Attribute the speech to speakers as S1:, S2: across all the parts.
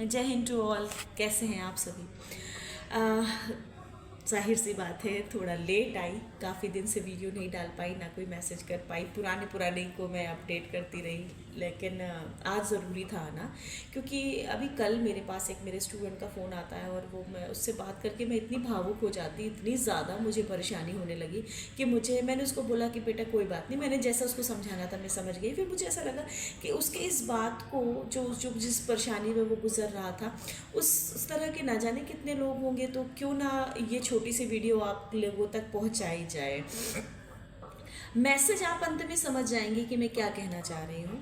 S1: जय Hind to all. कैसे हैं आप सभी? जाहिर सी बात है, थोड़ा लेट आई, काफ़ी दिन से वीडियो नहीं डाल पाई, ना कोई मैसेज कर पाई, पुराने को मैं अपडेट करती रही। लेकिन आज ज़रूरी था आना, क्योंकि अभी कल मेरे पास एक मेरे स्टूडेंट का फ़ोन आता है और वो मैं उससे बात करके मैं इतनी भावुक हो जाती, इतनी ज़्यादा मुझे परेशानी होने लगी कि मैंने उसको बोला कि बेटा कोई बात नहीं, मैंने जैसा उसको समझाना था मैं समझ गई। फिर मुझे ऐसा लगा कि उसके इस बात को जो जिस परेशानी में वो गुजर रहा था, उस तरह के ना जाने कितने लोग होंगे, तो क्यों ना ये छोटी सी वीडियो आप लोगों तक पहुंचाई जाए। मैसेज आप अंत में समझ जाएंगे कि मैं क्या कहना चाह रही हूँ।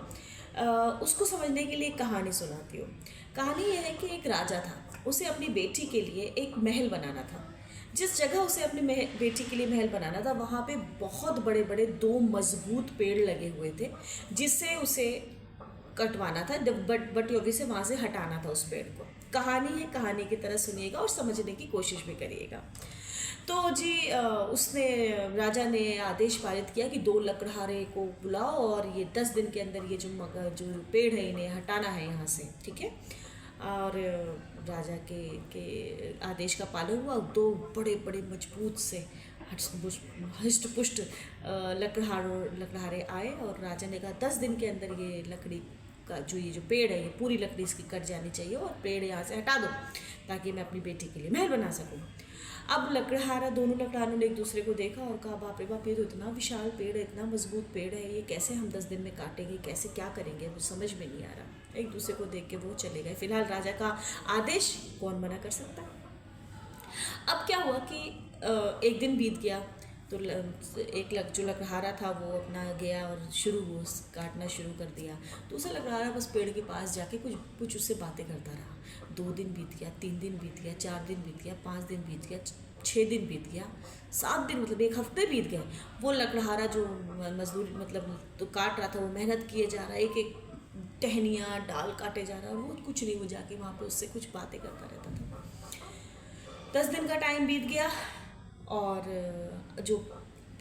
S1: उसको समझने के लिए कहानी सुनाती हूँ। कहानी यह है कि एक राजा था, उसे अपनी बेटी के लिए एक महल बनाना था। जिस जगह उसे अपनी बेटी के लिए महल बनाना था, वहाँ पे बहुत बड़े बड़े 2 मजबूत पेड़ लगे हुए थे, जिससे उसे कटवाना था, बट योगी से वहाँ से हटाना था उस पेड़ को। कहानी है, कहानी की तरह सुनिएगा और समझने की कोशिश भी करिएगा। तो जी उसने राजा ने आदेश पारित किया कि 2 लकड़हारे को बुलाओ और ये 10 दिन के अंदर ये जो पेड़ है इन्हें हटाना है यहाँ से, ठीक है। और राजा के आदेश का पालन हुआ। 2 बड़े बड़े मजबूत से हष्ट पुष्ट लकड़हारे आए और राजा ने कहा 10 दिन के अंदर ये लकड़ी का ये जो पेड़ है, ये पूरी लकड़ी इसकी कट जानी चाहिए और पेड़ यहाँ से हटा दो, ताकि मैं अपनी बेटी के लिए महल बना सकूँ। अब दोनों लकड़हारों ने एक दूसरे को देखा और कहा बाप रे बाप, ये तो इतना विशाल पेड़ है, इतना मजबूत पेड़ है, ये कैसे हम 10 दिन में काटेंगे, कैसे क्या करेंगे, वो समझ में नहीं आ रहा। एक दूसरे को देख के वो चले गए। फिलहाल राजा का आदेश कौन मना कर सकता है। अब क्या हुआ कि एक दिन बीत गया, तो जो लकड़हारा था वो अपना गया और वो काटना शुरू कर दिया। तो उसे लकड़हारा बस पेड़ के पास जाके कुछ उससे बातें करता रहा। 2 दिन बीत गया, 3 दिन बीत गया, 4 दिन बीत गया, 5 दिन बीत गया, 6 दिन बीत गया, 7 दिन मतलब 1 हफ्ते बीत गए। वो लकड़हारा जो मजदूर मतलब तो काट रहा था, वो मेहनत किए जा रहा, एक एक टहनियाँ डाल काटे जा रहा, वो कुछ नहीं, वो जाके वहाँ पे उससे कुछ बातें करता रहता था। 10 दिन का टाइम बीत गया और जो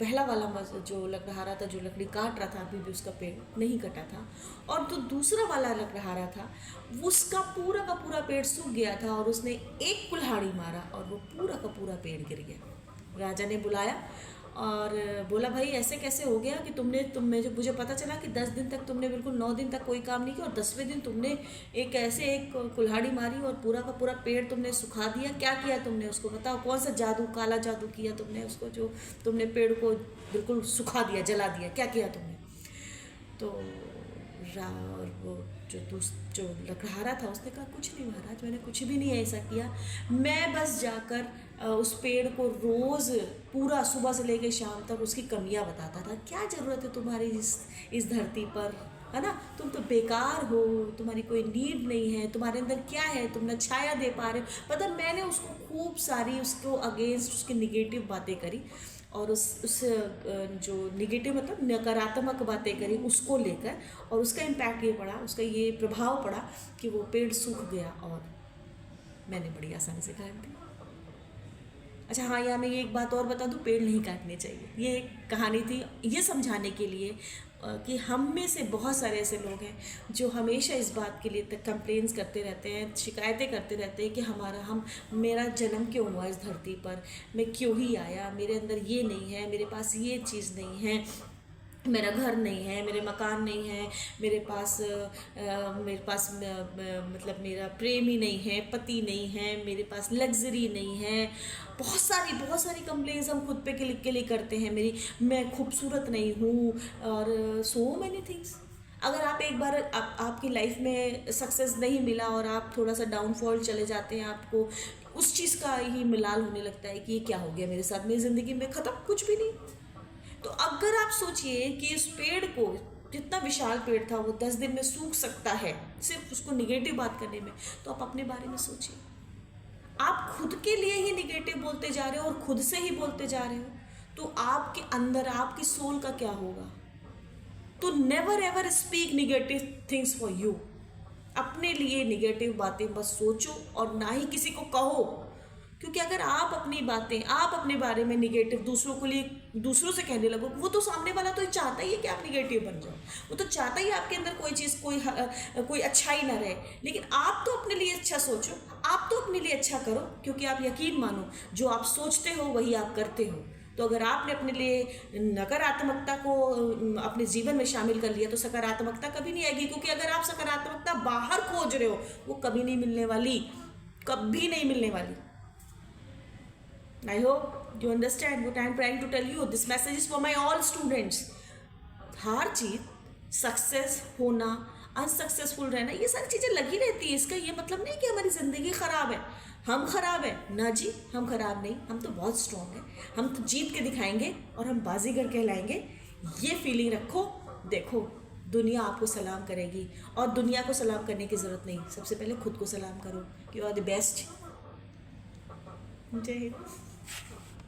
S1: पहला वाला जो लकड़हारा था, जो लकड़ी काट रहा था, अभी भी उसका पेड़ नहीं कटा था। और जो दूसरा वाला लकड़हारा था, उसका पूरा का पूरा पेड़ सूख गया था और उसने एक कुल्हाड़ी मारा और वो पूरा का पूरा पेड़ गिर गया। राजा ने बुलाया और बोला भाई ऐसे कैसे हो गया कि जो मुझे पता चला कि 10 दिन तक तुमने बिल्कुल 9 दिन तक कोई काम नहीं किया और 10वें दिन तुमने एक कुल्हाड़ी मारी और पूरा का पूरा पेड़ तुमने सुखा दिया। क्या किया तुमने, उसको बताओ, कौन सा जादू, काला जादू किया तुमने उसको, जो तुमने पेड़ को बिल्कुल सुखा दिया, जला दिया, क्या किया तुमने? तो और वो जो लकड़हारा था उसने कहा कुछ नहीं महाराज, मैंने कुछ भी नहीं ऐसा किया, मैं बस जाकर उस पेड़ को रोज़ पूरा सुबह से लेकर शाम तक उसकी कमियां बताता था। क्या ज़रूरत है तुम्हारी इस धरती पर, है ना? तुम तो बेकार हो, तुम्हारी कोई नीड नहीं है, तुम्हारे अंदर क्या है, तुम ना छाया दे पा रहे हो। मतलब मैंने उसको खूब सारी उसको अगेंस्ट उसकी निगेटिव बातें करी और उस जो निगेटिव मतलब नकारात्मक बातें करी उसको लेकर, और उसका इम्पैक्ट ये पड़ा, उसका ये प्रभाव पड़ा कि वो पेड़ सूख गया और मैंने बड़ी आसानी से काट दिया। अच्छा हाँ, यहाँ मैं ये एक बात और बता दूँ, पेड़ नहीं काटने चाहिए। ये एक कहानी थी ये समझाने के लिए कि हम में से बहुत सारे ऐसे लोग हैं जो हमेशा इस बात के लिए तक कंप्लेंट्स करते रहते हैं, शिकायतें करते रहते हैं कि मेरा जन्म क्यों हुआ इस धरती पर, मैं क्यों ही आया, मेरे अंदर ये नहीं है, मेरे पास ये चीज़ नहीं है, मेरा घर नहीं है, मेरे मकान नहीं है, मेरे पास मतलब मेरा प्रेम ही नहीं है, पति नहीं है, मेरे पास लग्जरी नहीं है। बहुत सारी कंप्लेंट्स हम खुद पे के लिए करते हैं। मैं खूबसूरत नहीं हूँ और सो मैनी थिंग्स। अगर आप एक बार आपकी लाइफ में सक्सेस नहीं मिला और आप थोड़ा सा डाउनफॉल चले जाते हैं, आपको उस चीज़ का ही मिलाल होने लगता है कि ये क्या हो गया मेरे साथ, मेरी ज़िंदगी में ख़त्म, कुछ भी नहीं। तो अगर आप सोचिए कि इस पेड़ को, जितना विशाल पेड़ था, वो 10 दिन में सूख सकता है सिर्फ उसको निगेटिव बात करने में, तो आप अपने बारे में सोचिए। आप खुद के लिए ही निगेटिव बोलते जा रहे हो और खुद से ही बोलते जा रहे हो, तो आपके अंदर आपकी सोल का क्या होगा? तो never ever speak negative things for you. अपने लिए निगेटिव बातें बस सोचो और ना ही किसी को कहो, क्योंकि अगर आप अपनी बातें, आप अपने बारे में निगेटिव दूसरों के लिए दूसरों से कहने लगो, वो तो सामने वाला तो चाहता ही है कि आप निगेटिव बन जाओ, वो तो चाहता ही है आपके अंदर कोई चीज़, कोई अच्छाई ना रहे। लेकिन आप तो अपने लिए अच्छा सोचो, आप तो अपने लिए अच्छा करो, क्योंकि आप यकीन मानो जो आप सोचते हो वही आप करते हो। तो अगर आपने अपने लिए नकारात्मकता को अपने जीवन में शामिल कर लिया तो सकारात्मकता कभी नहीं आएगी, क्योंकि अगर आप सकारात्मकता बाहर खोज रहे हो वो कभी नहीं मिलने वाली, कभी नहीं मिलने वाली। I hope you understand what I am trying to tell you. This message is for my all students. Her cheese success होना, अनसक्सेसफुल रहना, ये सारी चीज़ें लगी रहती है। इसका ये मतलब नहीं कि हमारी ज़िंदगी ख़राब है, हम ख़राब है ना जी, हम ख़राब नहीं, हम तो बहुत स्ट्रॉन्ग हैं, हम तो जीत के दिखाएंगे और हम बाजीगर कहलाएंगे। ये फीलिंग रखो। देखो दुनिया आपको सलाम करेगी, और दुनिया को सलाम करने की ज़रूरत नहीं, सबसे पहले खुद को सलाम करो कि यू आर द बेस्ट। जय हिंद।